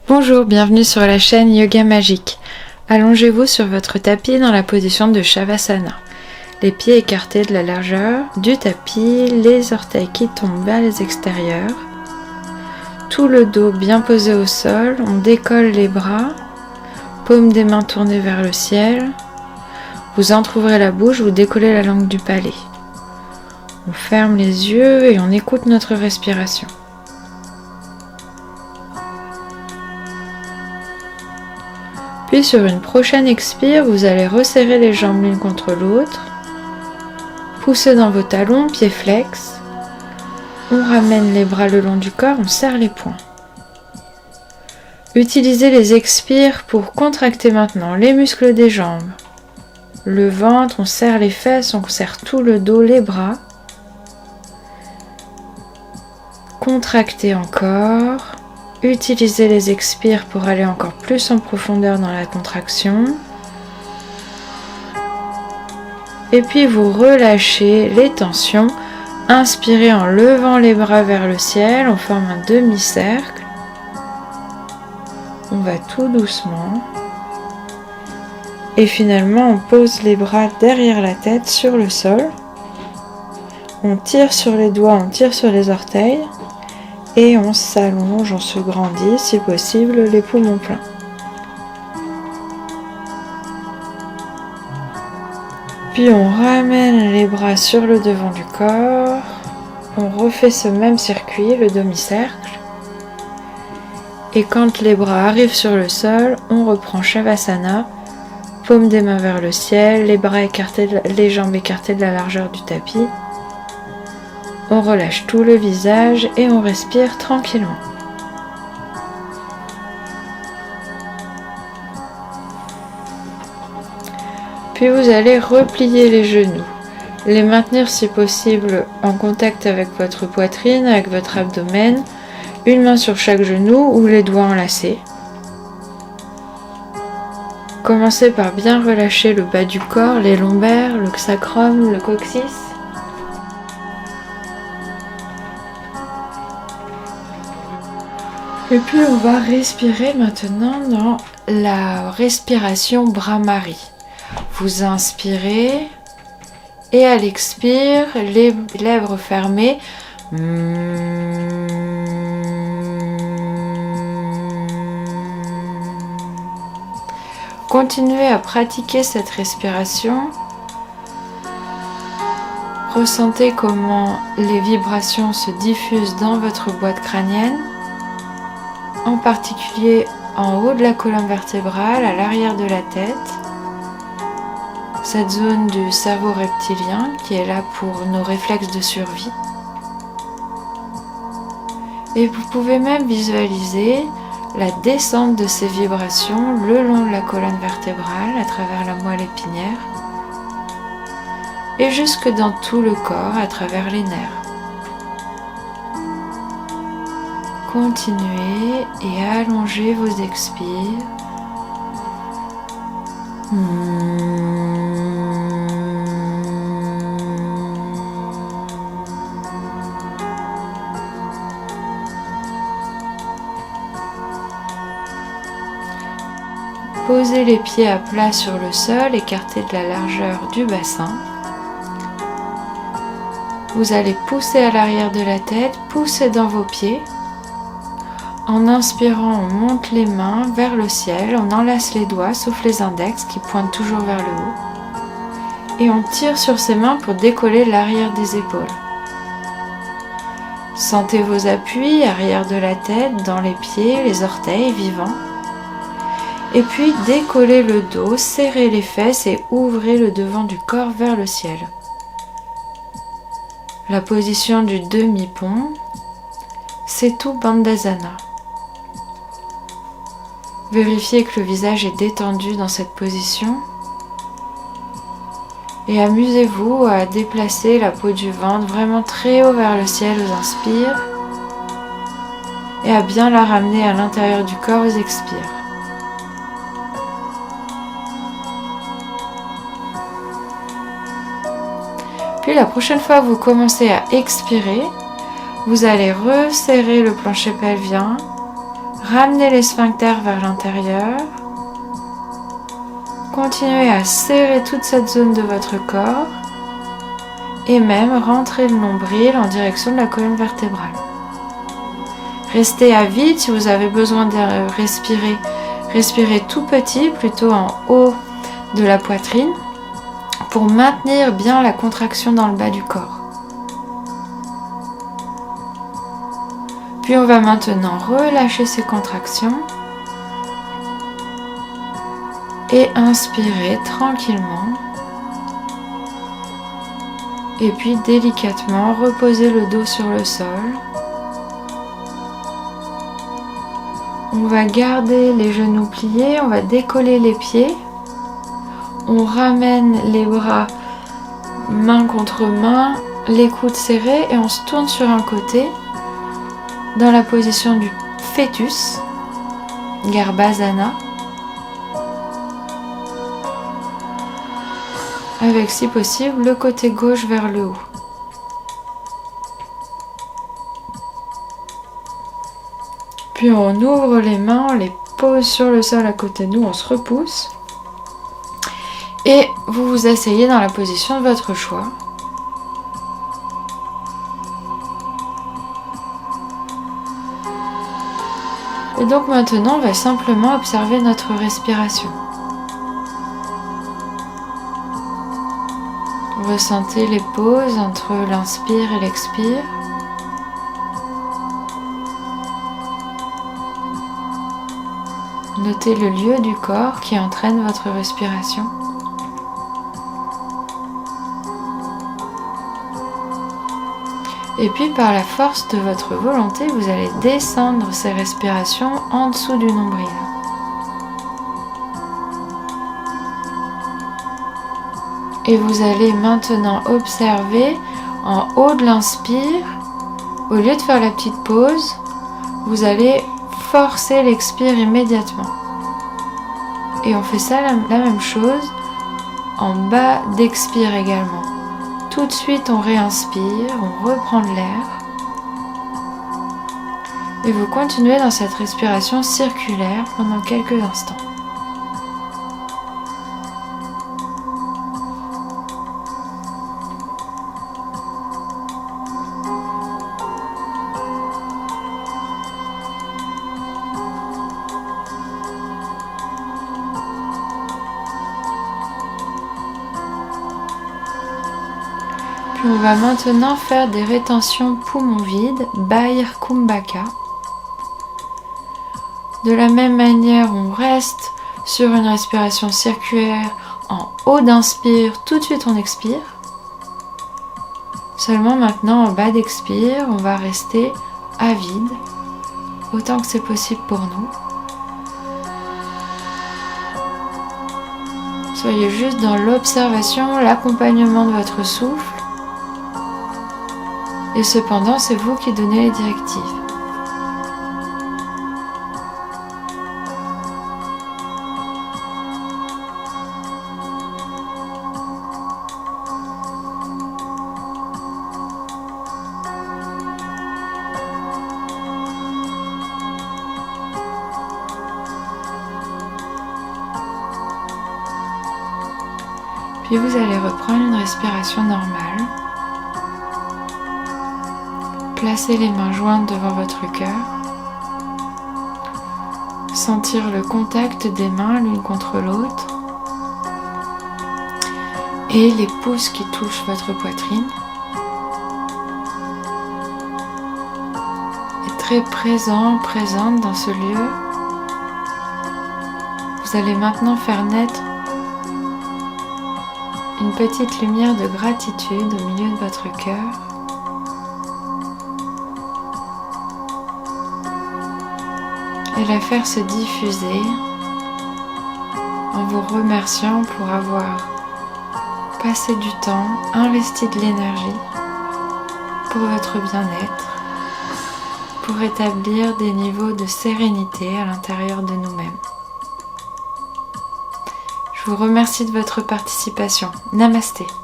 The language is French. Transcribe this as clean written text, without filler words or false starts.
Bonjour, bienvenue sur la chaîne Yoga Magique. Allongez-vous sur votre tapis dans la position de Shavasana. Les pieds écartés de la largeur du tapis, les orteils qui tombent vers les extérieurs. Tout le dos bien posé au sol, on décolle les bras, paumes des mains tournées vers le ciel. Vous entrouvrez la bouche, vous décollez la langue du palais. On ferme les yeux et on écoute notre respiration. Puis sur une prochaine expire, vous allez resserrer les jambes l'une contre l'autre. Poussez dans vos talons, pieds flex. On ramène les bras le long du corps, on serre les poings. Utilisez les expires pour contracter maintenant les muscles des jambes. Le ventre, on serre les fesses, on serre tout le dos, les bras. Contractez encore. Utilisez les expires pour aller encore plus en profondeur dans la contraction. Et puis vous relâchez les tensions. Inspirez en levant les bras vers le ciel. On forme un demi-cercle. On va tout doucement. Et finalement, on pose les bras derrière la tête sur le sol. On tire sur les doigts, on tire sur les orteils. Et on s'allonge, on se grandit, si possible, les poumons pleins. Puis on ramène les bras sur le devant du corps. On refait ce même circuit, le demi-cercle. Et quand les bras arrivent sur le sol, on reprend Shavasana. Paumes des mains vers le ciel, les bras écartés, les jambes écartées de la largeur du tapis. On relâche tout le visage et on respire tranquillement. Puis vous allez replier les genoux, les maintenir si possible en contact avec votre poitrine, avec votre abdomen, une main sur chaque genou ou les doigts enlacés. Commencez par bien relâcher le bas du corps, les lombaires, le sacrum, le coccyx. Et puis on va respirer maintenant dans la respiration Brahmari. Vous inspirez et à l'expire, les lèvres fermées. Continuez à pratiquer cette respiration. Ressentez comment les vibrations se diffusent dans votre boîte crânienne. En particulier en haut de la colonne vertébrale, à l'arrière de la tête, cette zone du cerveau reptilien qui est là pour nos réflexes de survie. Et vous pouvez même visualiser la descente de ces vibrations le long de la colonne vertébrale, à travers la moelle épinière, et jusque dans tout le corps, à travers les nerfs. Continuez et allongez vos expires. Posez les pieds à plat sur le sol, écartés de la largeur du bassin. Vous allez pousser à l'arrière de la tête, pousser dans vos pieds. En inspirant, on monte les mains vers le ciel, on enlace les doigts, sauf les index qui pointent toujours vers le haut. Et on tire sur ces mains pour décoller l'arrière des épaules. Sentez vos appuis, arrière de la tête, dans les pieds, les orteils vivants. Et puis décollez le dos, serrez les fesses et ouvrez le devant du corps vers le ciel. La position du demi-pont, c'est tout Bandhasana. Vérifiez que le visage est détendu dans cette position et amusez-vous à déplacer la peau du ventre vraiment très haut vers le ciel aux inspires et à bien la ramener à l'intérieur du corps aux expires. Puis la prochaine fois que vous commencez à expirer, vous allez resserrer le plancher pelvien, Ramenez les sphincters vers l'intérieur. Continuez à serrer toute cette zone de votre corps et même rentrer le nombril en direction de la colonne vertébrale. Restez à vide si vous avez besoin de respirer. Respirez tout petit, plutôt en haut de la poitrine, pour maintenir bien la contraction dans le bas du corps. Puis on va maintenant relâcher ces contractions et inspirer tranquillement. Et puis délicatement reposer le dos sur le sol. On va garder les genoux pliés, on va décoller les pieds. On ramène les bras main contre main, les coudes serrés et on se tourne sur un côté dans la position du fœtus, Garbhasana. Avec si possible le côté gauche vers le haut. Puis on ouvre les mains, on les pose sur le sol à côté de nous, on se repousse. Et vous vous asseyez dans la position de votre choix. Et donc maintenant, on va simplement observer notre respiration. Ressentez les pauses entre l'inspire et l'expire. Notez le lieu du corps qui entraîne votre respiration. Et puis par la force de votre volonté, vous allez descendre ces respirations en dessous du nombril. Et vous allez maintenant observer en haut de l'inspire, au lieu de faire la petite pause, vous allez forcer l'expire immédiatement. Et on fait ça la même chose en bas d'expire également. Tout de suite on réinspire, on reprend de l'air. Et vous continuez dans cette respiration circulaire pendant quelques instants. Puis on va maintenant faire des rétentions poumons vides, Bair Kumbhaka. De la même manière, on reste sur une respiration circulaire en haut d'inspire, tout de suite on expire. Seulement maintenant, en bas d'expire, on va rester à vide, autant que c'est possible pour nous. Soyez juste dans l'observation, l'accompagnement de votre souffle. Et cependant, c'est vous qui donnez les directives. Puis vous allez reprendre une respiration normale. Placez les mains jointes devant votre cœur. Sentir le contact des mains l'une contre l'autre. Et les pouces qui touchent votre poitrine. Et très présente dans ce lieu. Vous allez maintenant faire naître une petite lumière de gratitude au milieu de votre cœur. Et la faire se diffuser en vous remerciant pour avoir passé du temps, investi de l'énergie pour votre bien-être, pour établir des niveaux de sérénité à l'intérieur de nous-mêmes. Je vous remercie de votre participation. Namasté.